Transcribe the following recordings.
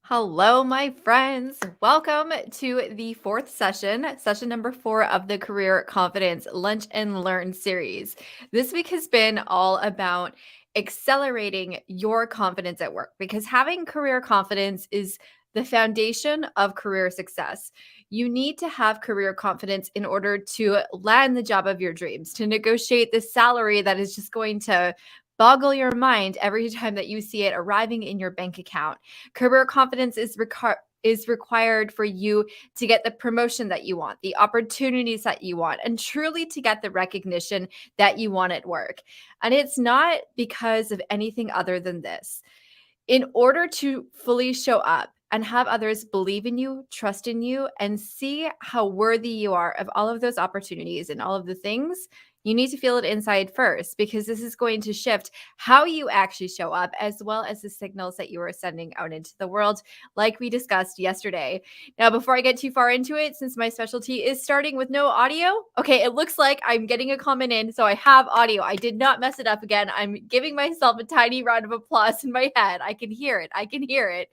Hello, my friends. Welcome to the fourth session number 4 of the Career Confidence Lunch and Learn series. This week has been all about accelerating your confidence at work because having career confidence is the foundation of career success. You need to have career confidence in order to land the job of your dreams, to negotiate the salary that is just going to boggle your mind every time that you see it arriving in your bank account. Career confidence is required for you to get the promotion that you want, the opportunities that you want, and truly to get the recognition that you want at work. And it's not because of anything other than this. In order to fully show up and have others believe in you, trust in you, and see how worthy you are of all of those opportunities and all of the things, you need to feel it inside first, because this is going to shift how you actually show up, as well as the signals that you are sending out into the world, like we discussed yesterday. Now, before I get too far into it, since my specialty is starting with no audio, okay, it looks like I'm getting a comment in, so I have audio. I did not mess it up again. I'm giving myself a tiny round of applause in my head. I can hear it. I can hear it.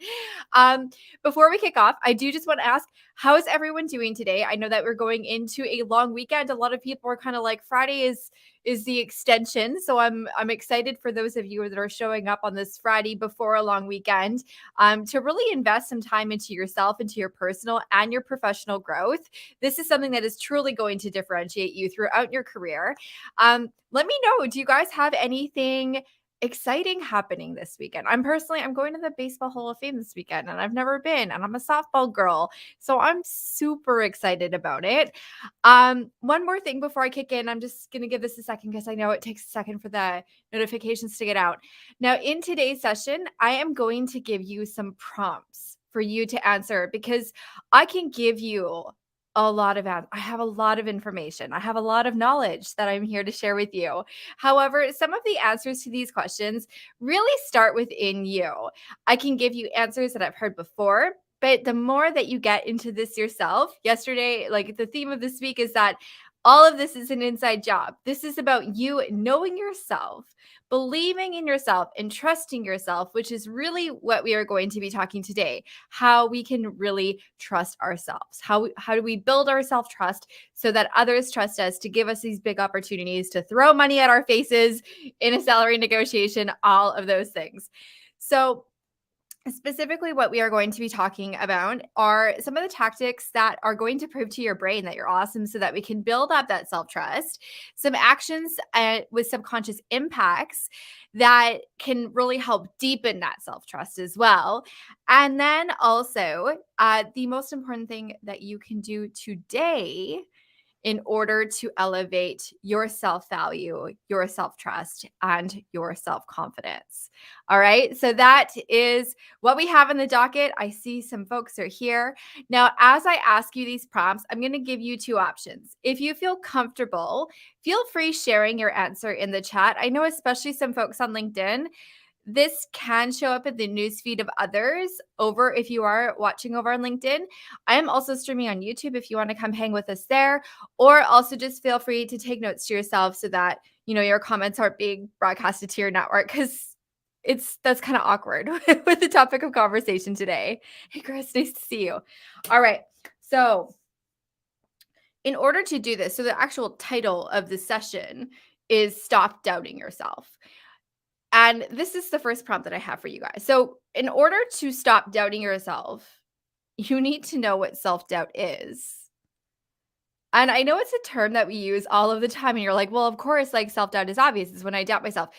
Before we kick off, I do just want to ask, how is everyone doing today? I know that we're going into a long weekend. A lot of people are kind of like, Friday is the extension. So I'm excited for those of you that are showing up on this Friday before a long weekend, to really invest some time into yourself, into your personal and your professional growth. This is something that is truly going to differentiate you throughout your career. Let me know, do you guys have anything exciting happening this weekend? I'm going to the Baseball Hall of Fame this weekend, and I've never been, and I'm a softball girl, so I'm super excited about it. One more thing before I kick in, I'm just going to give this a second because I know it takes a second for the notifications to get out. Now, in today's session, I am going to give you some prompts for you to answer, because I can give you I have a lot of information. I have a lot of knowledge that I'm here to share with you. However, some of the answers to these questions really start within you. I can give you answers that I've heard before, but the more that you get into this yourself, yesterday, like the theme of this week is that all of this is an inside job. This is about you knowing yourself, believing in yourself, and trusting yourself, which is really what we are going to be talking today. How we can really trust ourselves. How do we build our self-trust so that others trust us to give us these big opportunities, to throw money at our faces in a salary negotiation, all of those things. So specifically, what we are going to be talking about are some of the tactics that are going to prove to your brain that you're awesome, so that we can build up that self-trust, some actions with subconscious impacts that can really help deepen that self-trust as well. And then also, the most important thing that you can do today in order to elevate your self value, your self trust, and your self confidence. All right. So that is what we have in the docket. I see some folks are here. Now, as I ask you these prompts, I'm going to give you two options. If you feel comfortable, feel free sharing your answer in the chat. I know, especially some folks on LinkedIn, this can show up in the newsfeed of others over if you are watching over on LinkedIn. I am also streaming on YouTube if you want to come hang with us there, or also just feel free to take notes to yourself so that, your comments aren't being broadcasted to your network, because that's kind of awkward with the topic of conversation today. Hey, Chris, nice to see you. All right. So in order to do this, so the actual title of the session is Stop Doubting Yourself. And this is the first prompt that I have for you guys. So, in order to stop doubting yourself, you need to know what self-doubt is. And I know it's a term that we use all of the time, and you're like, well, of course, like self-doubt is obvious. It's when I doubt myself.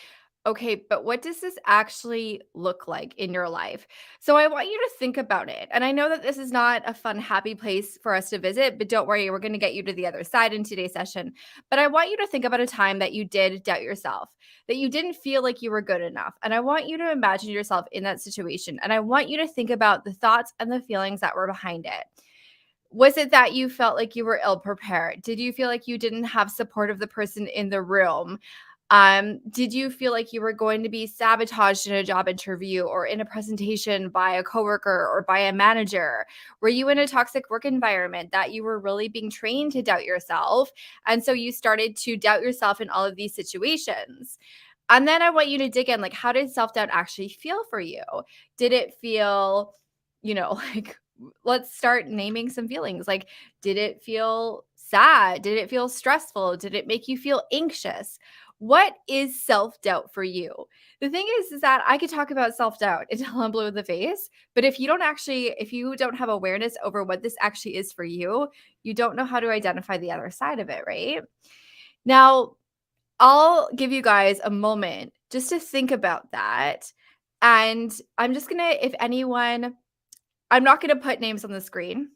Okay, but what does this actually look like in your life? So I want you to think about it. And I know that this is not a fun, happy place for us to visit, but don't worry, we're going to get you to the other side in today's session. But I want you to think about a time that you did doubt yourself, that you didn't feel like you were good enough. And I want you to imagine yourself in that situation. And I want you to think about the thoughts and the feelings that were behind it. Was it that you felt like you were ill prepared? Did you feel like you didn't have support of the person in the room? Did you feel like you were going to be sabotaged in a job interview or in a presentation by a coworker or by a manager? Were you in a toxic work environment that you were really being trained to doubt yourself? And so you started to doubt yourself in all of these situations. And then I want you to dig in, like, how did self-doubt actually feel for you? Did it feel like let's start naming some feelings. Like, did it feel sad? Did it feel stressful? Did it make you feel anxious? What is self-doubt for you? The thing is that I could talk about self-doubt until I'm blue in the face, but if you don't have awareness over what this actually is for you, you don't know how to identify the other side of it, right? Now, I'll give you guys a moment just to think about that. And I'm just gonna, if anyone, I'm not gonna put names on the screen.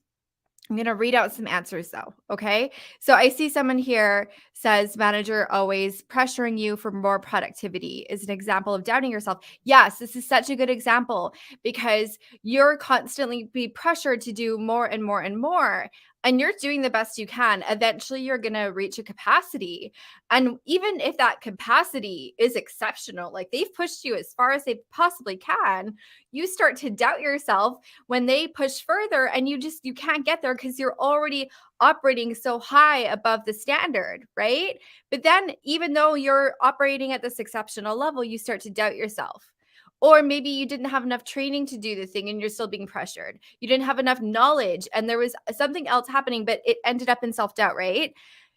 I'm going to read out some answers though. Okay. So I see someone here says manager always pressuring you for more productivity is an example of doubting yourself. Yes, this is such a good example because you're constantly be pressured to do more and more and more. And you're doing the best you can. Eventually, you're going to reach a capacity. And even if that capacity is exceptional, like they've pushed you as far as they possibly can, you start to doubt yourself when they push further and you can't get there because you're already operating so high above the standard, right? But then even though you're operating at this exceptional level, you start to doubt yourself. Or maybe you didn't have enough training to do the thing and you're still being pressured. You didn't have enough knowledge and there was something else happening, but it ended up in self-doubt, right?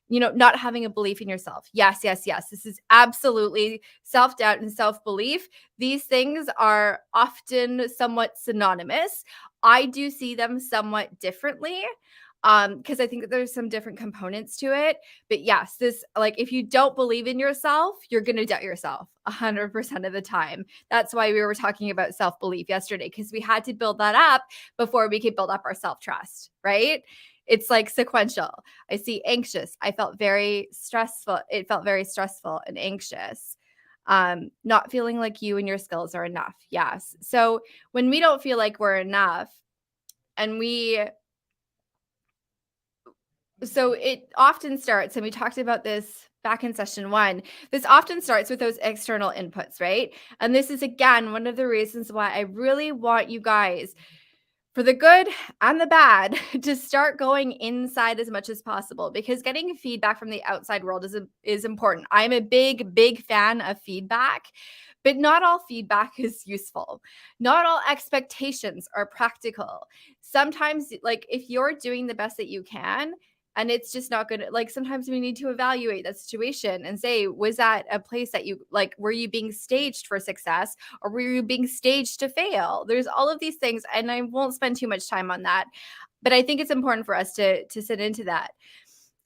Not having a belief in yourself. Yes, yes, yes. This is absolutely self-doubt and self-belief. These things are often somewhat synonymous. I do see them somewhat differently because I think that there's some different components to it. But yes, this like if you don't believe in yourself, you're gonna doubt yourself 100% of the time. That's why we were talking about self-belief yesterday, because we had to build that up before we could build up our self-trust, right? It's like sequential. I see anxious. I felt very stressful. It felt very stressful and anxious. Not feeling like you and your skills are enough. Yes. So when we don't feel like we're enough, and so it often starts, and we talked about this back in session one, this often starts with those external inputs, right? And this is, again, one of the reasons why I really want you guys, for the good and the bad, to start going inside as much as possible, because getting feedback from the outside world is important. I'm a big fan of feedback, but not all feedback is useful. Not all expectations are practical. Sometimes, like if you're doing the best that you can, and it's just not good, like sometimes we need to evaluate that situation and say, was that a place that you like, were you being staged for success or were you being staged to fail? There's all of these things, and I won't spend too much time on that, but I think it's important for us to sit into that.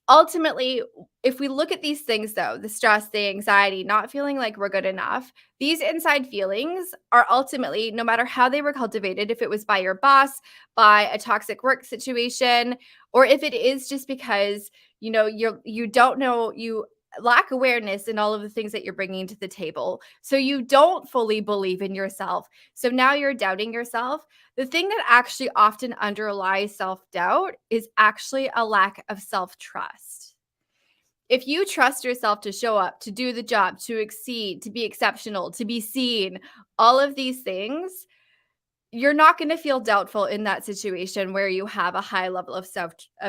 Ultimately, if we look at these things though, the stress, the anxiety, not feeling like we're good enough, these inside feelings are ultimately, no matter how they were cultivated, if it was by your boss, by a toxic work situation, or if it is just because, you don't know, you lack awareness in all of the things that you're bringing to the table. So you don't fully believe in yourself. So now you're doubting yourself. The thing that actually often underlies self-doubt is actually a lack of self-trust. If you trust yourself to show up, to do the job, to exceed, to be exceptional, to be seen, all of these things, you're not going to feel doubtful in that situation where you have a high level of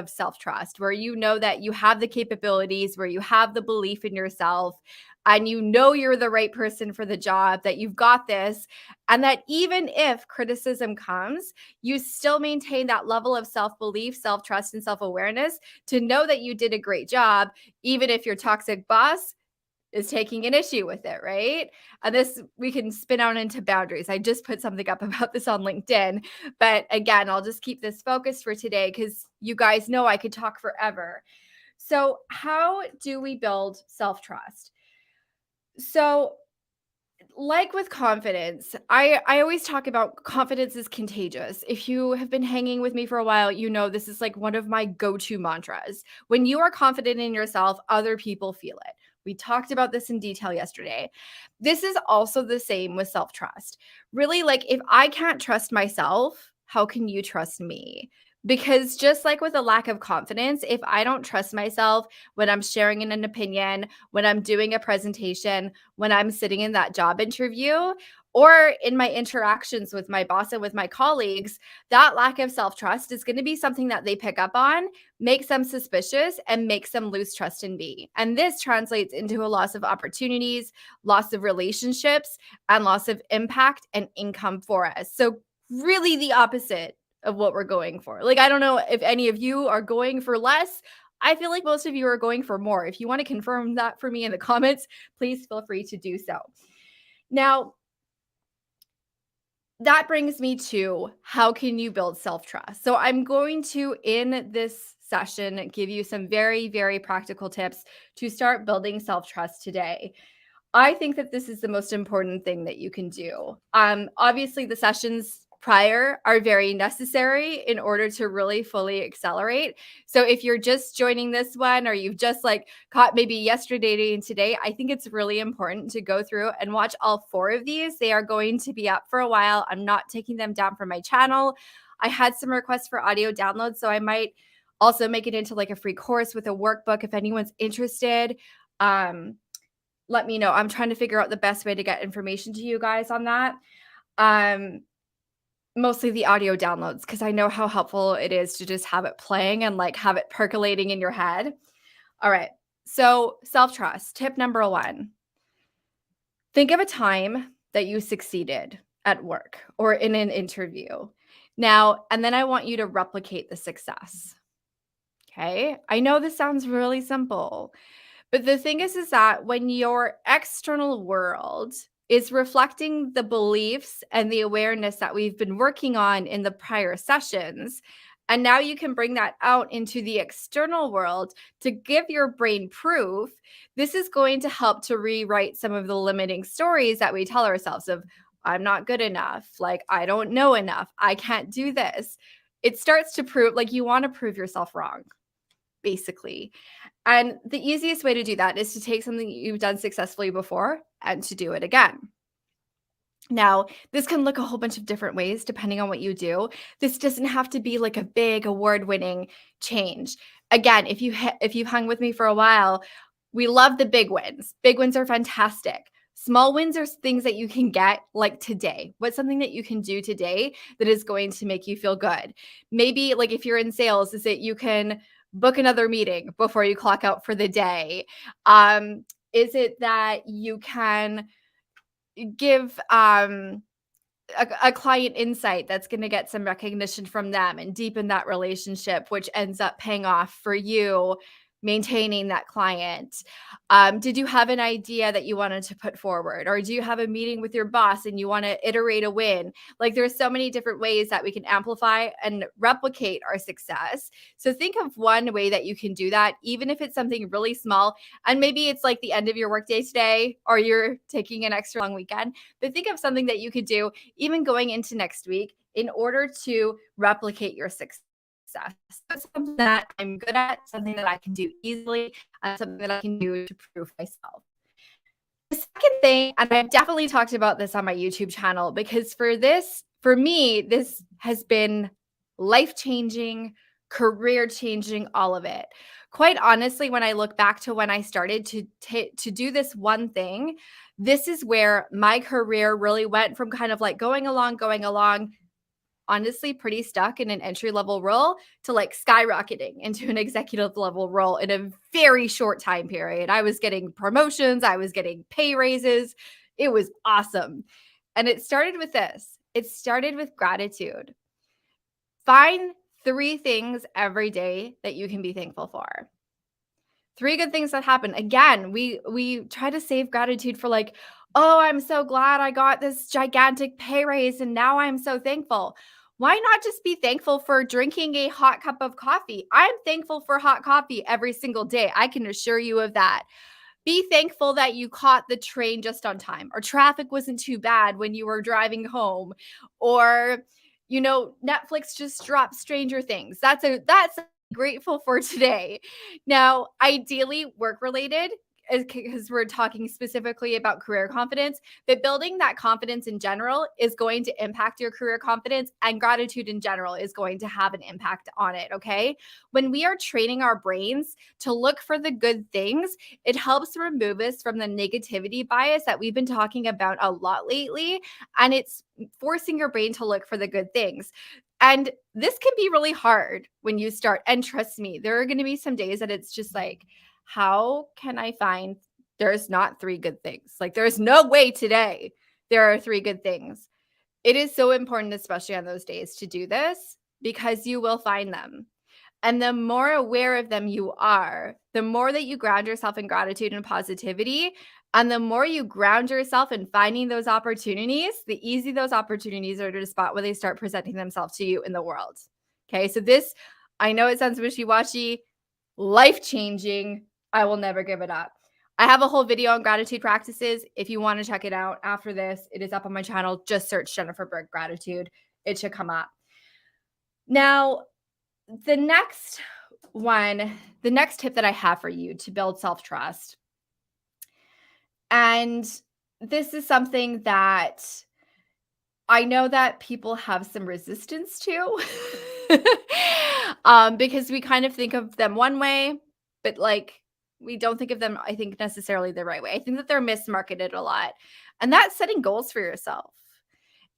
self-trust, where you know that you have the capabilities, where you have the belief in yourself, and you know you're the right person for the job, that you've got this, and that even if criticism comes, you still maintain that level of self-belief, self-trust, and self-awareness to know that you did a great job, even if your toxic boss is taking an issue with it, right? And this we can spin out into boundaries. I just put something up about this on LinkedIn, but again, I'll just keep this focused for today because you guys know I could talk forever. So, how do we build self-trust? So, like with confidence, I always talk about confidence is contagious. If you have been hanging with me for a while, you know this is like one of my go-to mantras. When you are confident in yourself, other people feel it. We talked about this in detail yesterday. This is also the same with self-trust. Really, like if I can't trust myself, how can you trust me? Because just like with a lack of confidence, if I don't trust myself when I'm sharing an opinion, when I'm doing a presentation, when I'm sitting in that job interview, or in my interactions with my boss and with my colleagues, that lack of self-trust is going to be something that they pick up on, makes them suspicious, and makes them lose trust in me. And this translates into a loss of opportunities, loss of relationships, and loss of impact and income for us. So really the opposite of what we're going for. Like, I don't know if any of you are going for less. I feel like most of you are going for more. If you want to confirm that for me in the comments, please feel free to do so. Now, that brings me to how can you build self-trust? So I'm going to, in this session, give you some very, very practical tips to start building self-trust today. I think that this is the most important thing that you can do. Obviously, the sessions prior are very necessary in order to really fully accelerate. So if you're just joining this one or you've just like caught maybe yesterday and today, I think it's really important to go through and watch all 4 of these. They are going to be up for a while. I'm not taking them down from my channel. I had some requests for audio downloads, so I might also make it into like a free course with a workbook if anyone's interested. Let me know. I'm trying to figure out the best way to get information to you guys on that. Um, Mostly the audio downloads because I know how helpful it is to just have it playing and like have it percolating in your head. All right. So, self-trust. Tip number 1. Think of a time that you succeeded at work or in an interview. Now, and then I want you to replicate the success. Okay? I know this sounds really simple, but the thing is that when your external world is reflecting the beliefs and the awareness that we've been working on in the prior sessions, and now you can bring that out into the external world to give your brain proof, this is going to help to rewrite some of the limiting stories that we tell ourselves of, I'm not good enough, like, I don't know enough, I can't do this. It starts to prove, like, you want to prove yourself wrong, basically. And the easiest way to do that is to take something you've done successfully before and to do it again. Now, this can look a whole bunch of different ways depending on what you do. This doesn't have to be like a big award-winning change. Again, if you've hung with me for a while, we love the big wins. Big wins are fantastic. Small wins are things that you can get like today. What's something that you can do today that is going to make you feel good? Maybe like if you're in sales, is it you can book another meeting before you clock out for the day? Is it that you can give a client insight that's going to get some recognition from them and deepen that relationship, which ends up paying off for you maintaining that client? Did you have an idea that you wanted to put forward, or do you have a meeting with your boss and you want to iterate a win? Like, there's so many different ways that we can amplify and replicate our success. So think of one way that you can do that, even if it's something really small, and maybe it's like the end of your workday today or you're taking an extra long weekend. But think of something that you could do even going into next week in order to replicate your success. That's something that I'm good at, something that I can do easily, and something that I can do to prove myself. The second thing, and I've definitely talked about this on my YouTube channel, because for me, this has been life-changing, career-changing, all of it. Quite honestly, when I look back to when I started to do this one thing, this is where my career really went from kind of like going along, honestly pretty stuck in an entry level role to like skyrocketing into an executive level role in a very short time period. I was getting promotions, I was getting pay raises. It was awesome. And it started with this. It started with gratitude. Find 3 things every day that you can be thankful for. 3 good things that happen. Again, we try to save gratitude for like, "Oh, I'm so glad I got this gigantic pay raise and now I'm so thankful." Why not just be thankful for drinking a hot cup of coffee? I'm thankful for hot coffee every single day. I can assure you of that. Be thankful that you caught the train just on time, or traffic wasn't too bad when you were driving home, or Netflix just dropped Stranger Things. That's grateful for today. Now, ideally work related, because we're talking specifically about career confidence, but building that confidence in general is going to impact your career confidence, and gratitude in general is going to have an impact on it. Okay. When we are training our brains to look for the good things, it helps remove us from the negativity bias that we've been talking about a lot lately. And it's forcing your brain to look for the good things. And this can be really hard when you start. And trust me, there are going to be some days that it's just like, how can I find there's not 3 good things? Like, there's no way today there are 3 good things. It is so important, especially on those days, to do this because you will find them. And the more aware of them you are, the more that you ground yourself in gratitude and positivity, and the more you ground yourself in finding those opportunities, the easy those opportunities are to spot when they start presenting themselves to you in the world. Okay, so this, I know it sounds wishy washy, life changing. I will never give it up. I have a whole video on gratitude practices. If you want to check it out after this, it is up on my channel. Just search Jennifer Berg Gratitude. It should come up. Now, the next the next tip that I have for you to build self trust, and this is something that I know that people have some resistance to, because we kind of think of them one way, but like we don't think of them, I think, necessarily the right way. I think that they're mismarketed a lot, and that's setting goals for yourself.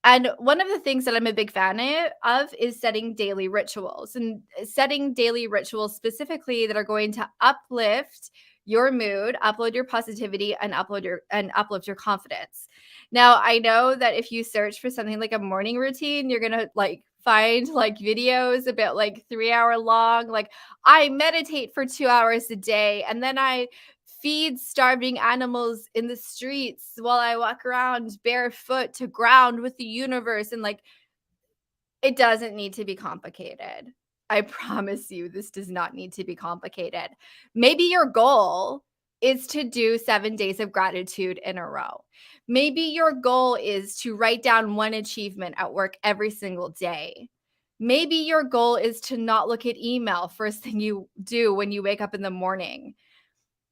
And one of the things that I'm a big fan of is setting daily rituals and setting daily rituals specifically that are going to uplift your mood, upload your positivity, and uplift your confidence. Now, I know that if you search for something like a morning routine, you're gonna like find like videos about like 3 hour long. Like I meditate for 2 hours a day, and then I feed starving animals in the streets while I walk around barefoot to ground with the universe. And like, it doesn't need to be complicated. I promise you, this does not need to be complicated. Maybe your goal is to do 7 days of gratitude in a row. Maybe your goal is to write down one achievement at work every single day. Maybe your goal is to not look at email first thing you do when you wake up in the morning.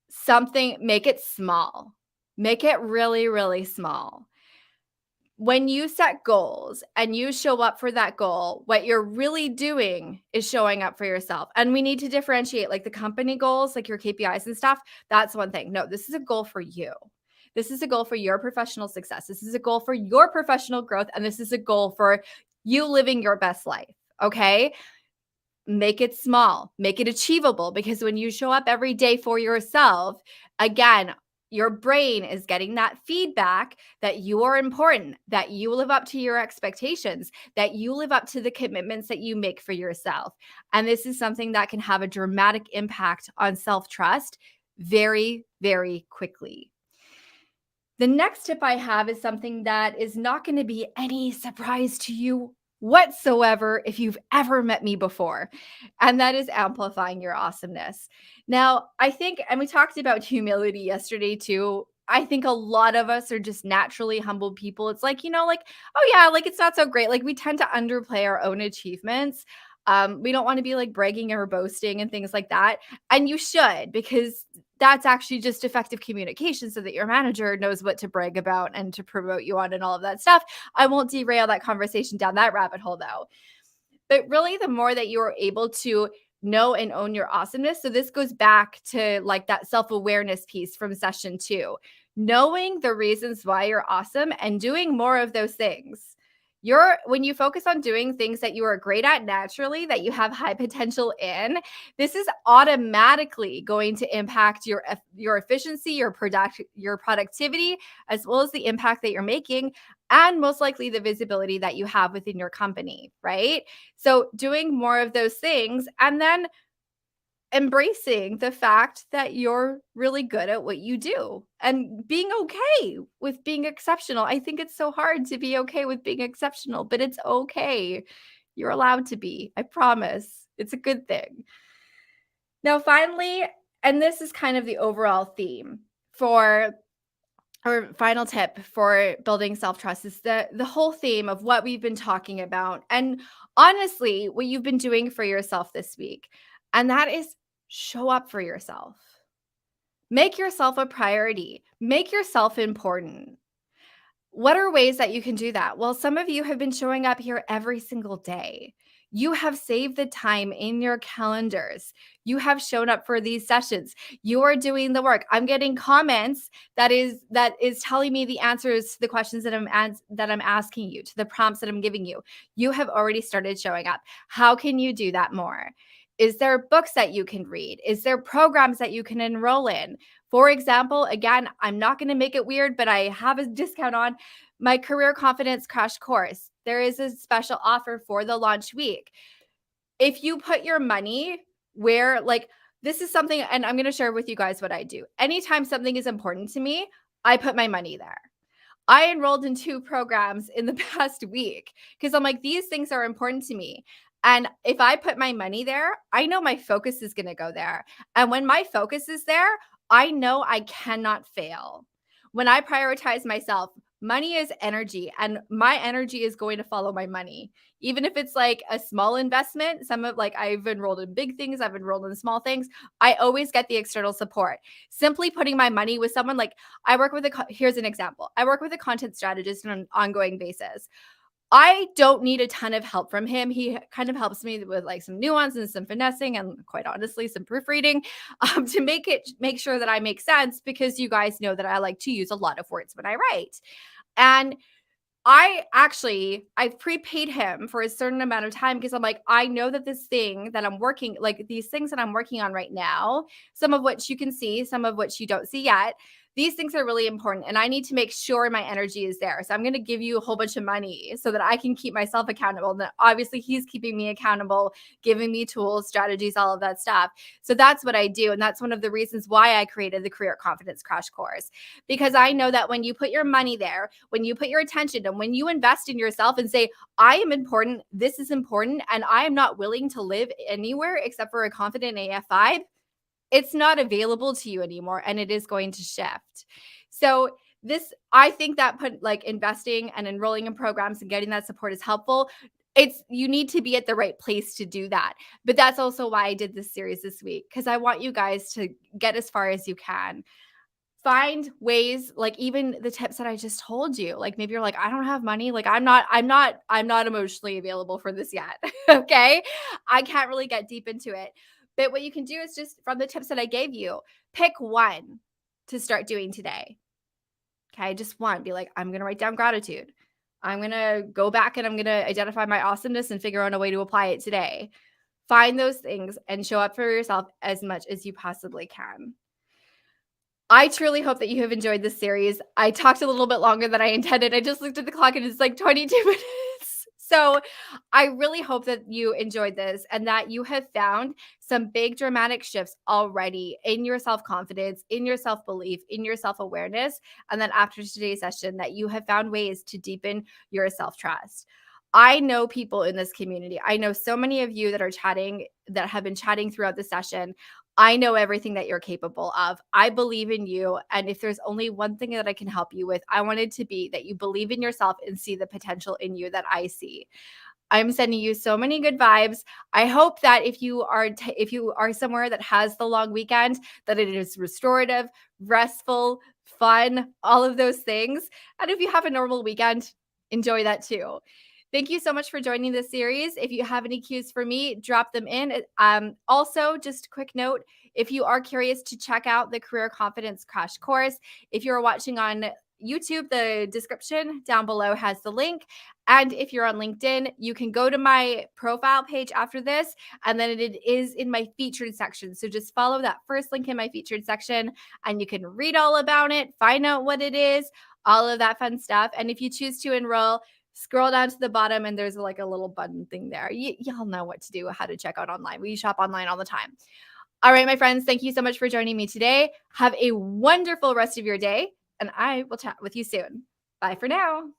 Something, make it small. Make it really, really small. When you set goals and you show up for that goal, what you're really doing is showing up for yourself. And we need to differentiate like the company goals, like your KPIs and stuff. That's one thing. No, this is a goal for you. This is a goal for your professional success. This is a goal for your professional growth. And this is a goal for you living your best life. Okay. Make it small, make it achievable, because when you show up every day for yourself, again, your brain is getting that feedback that you are important, that you live up to your expectations, that you live up to the commitments that you make for yourself. And this is something that can have a dramatic impact on self trust very, very quickly. The next tip I have is something that is not going to be any surprise to you whatsoever if you've ever met me before, and that is amplifying your awesomeness. Now, I think, and we talked about humility yesterday too. I think a lot of us are just naturally humble people. It's like, like, oh yeah, like it's not so great. Like we tend to underplay our own achievements. We don't want to be like bragging or boasting and things like that. And you should, because that's actually just effective communication so that your manager knows what to brag about and to promote you on and all of that stuff. I won't derail that conversation down that rabbit hole though. But really, the more that you are able to know and own your awesomeness. So this goes back to like that self-awareness piece from session 2. Knowing the reasons why you're awesome and doing more of those things. When you focus on doing things that you are great at naturally, that you have high potential in, this is automatically going to impact your efficiency, your productivity, as well as the impact that you're making, and most likely the visibility that you have within your company, right? So doing more of those things, and then embracing the fact that you're really good at what you do and being okay with being exceptional. I think it's so hard to be okay with being exceptional, but it's okay. You're allowed to be. I promise. It's a good thing. Now, finally, and this is kind of the overall theme for our final tip for building self-trust, is the whole theme of what we've been talking about, and honestly what you've been doing for yourself this week, and that is show up for yourself. Make yourself a priority. Make yourself important. What are ways that you can do that? Well, some of you have been showing up here every single day. You have saved the time in your calendars. You have shown up for these sessions. You are doing the work. I'm getting comments that is telling me the answers to the questions that I'm asking you, to the prompts that I'm giving you. You have already started showing up. How can you do that more? Is there books that you can read? Is there programs that you can enroll in? For example, again, I'm not going to make it weird, but I have a discount on my career confidence crash course. There is a special offer for the launch week. If you put your money where, like, this is something, and I'm going to share with you guys what I do. Anytime something is important to me, I put my money there. I enrolled in 2 programs in the past week because I'm like, these things are important to me. And if I put my money there, I know my focus is going to go there. And when my focus is there, I know I cannot fail. When I prioritize myself, money is energy, and my energy is going to follow my money. Even if it's like a small investment, some of, like, I've enrolled in big things, I've enrolled in small things, I always get the external support. Simply putting my money with someone, like, I work with here's an example. I work with a content strategist on an ongoing basis. I don't need a ton of help from him. He kind of helps me with, like, some nuance and some finessing and, quite honestly, some proofreading, to make sure that I make sense, because you guys know that I like to use a lot of words when I write. And I prepaid him for a certain amount of time because I'm like, I know that this thing that I'm working, like, these things that I'm working on right now, some of which you can see, some of which you don't see yet. These things are really important, and I need to make sure my energy is there. So I'm going to give you a whole bunch of money so that I can keep myself accountable. And then obviously he's keeping me accountable, giving me tools, strategies, all of that stuff. So that's what I do. And that's one of the reasons why I created the Career Confidence Crash Course, because I know that when you put your money there, when you put your attention, and when you invest in yourself and say, I am important, this is important, and I am not willing to live anywhere except for a confident AF5, it's not available to you anymore, and it is going to shift. So I think that like, investing and enrolling in programs and getting that support is helpful. You need to be at the right place to do that. But that's also why I did this series this week, because I want you guys to get as far as you can. Find ways, like, even the tips that I just told you. Like, maybe you're like, I don't have money. Like, I'm not emotionally available for this yet. Okay. I can't really get deep into it. But what you can do is, just from the tips that I gave you, pick one to start doing today. Okay. Just one. Be like, I'm going to write down gratitude. I'm going to go back and I'm going to identify my awesomeness and figure out a way to apply it today. Find those things and show up for yourself as much as you possibly can. I truly hope that you have enjoyed this series. I talked a little bit longer than I intended. I just looked at the clock and it's like 22 minutes. So I really hope that you enjoyed this and that you have found some big dramatic shifts already in your self-confidence, in your self-belief, in your self-awareness. And then after today's session, that you have found ways to deepen your self-trust. I know people in this community. I know so many of you that are chatting, that have been chatting throughout the session. I know everything that you're capable of. I believe in you. And if there's only one thing that I can help you with, I want it to be that you believe in yourself and see the potential in you that I see. I'm sending you so many good vibes. I hope that if you are somewhere that has the long weekend, that it is restorative, restful, fun, all of those things. And if you have a normal weekend, enjoy that too. Thank you so much for joining this series. If you have any cues for me, drop them in. Also, just a quick note, if you are curious to check out the Career Confidence Crash Course, if you're watching on YouTube, the description down below has the link. And if you're on LinkedIn, you can go to my profile page after this, and then it is in my featured section. So just follow that first link in my featured section, and you can read all about it, find out what it is, all of that fun stuff. And if you choose to enroll, scroll down to the bottom and there's like a little button thing there. Y'all know what to do, how to check out online. We shop online all the time. All right, my friends, thank you so much for joining me today. Have a wonderful rest of your day, and I will chat with you soon. Bye for now.